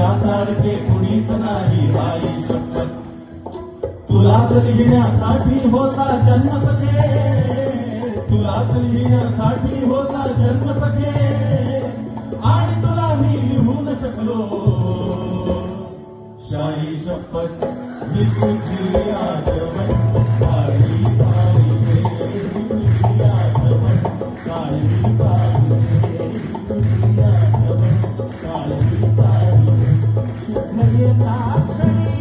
तुझ्यासारखे कुणीच नाही आई शपथ. तुलाच लिहिण्यासाठी होता जन्म सखे, तुलाच लिहिण्यासाठी होता जन्म सखे, आणि तुला मी लिहू न शकलो. शाही शपथ मी तुझी आठवण, काळी काळी रे तुझी आठवण, काळी काळी रे तुझी आठवण, काळी काळी शुद्ध एका क्षणी.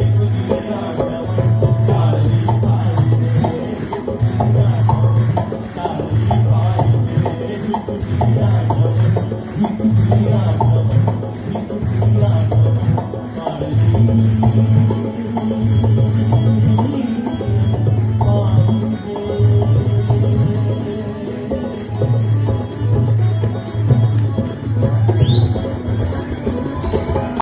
तुझी आठवण, काळी काळी रे तुझी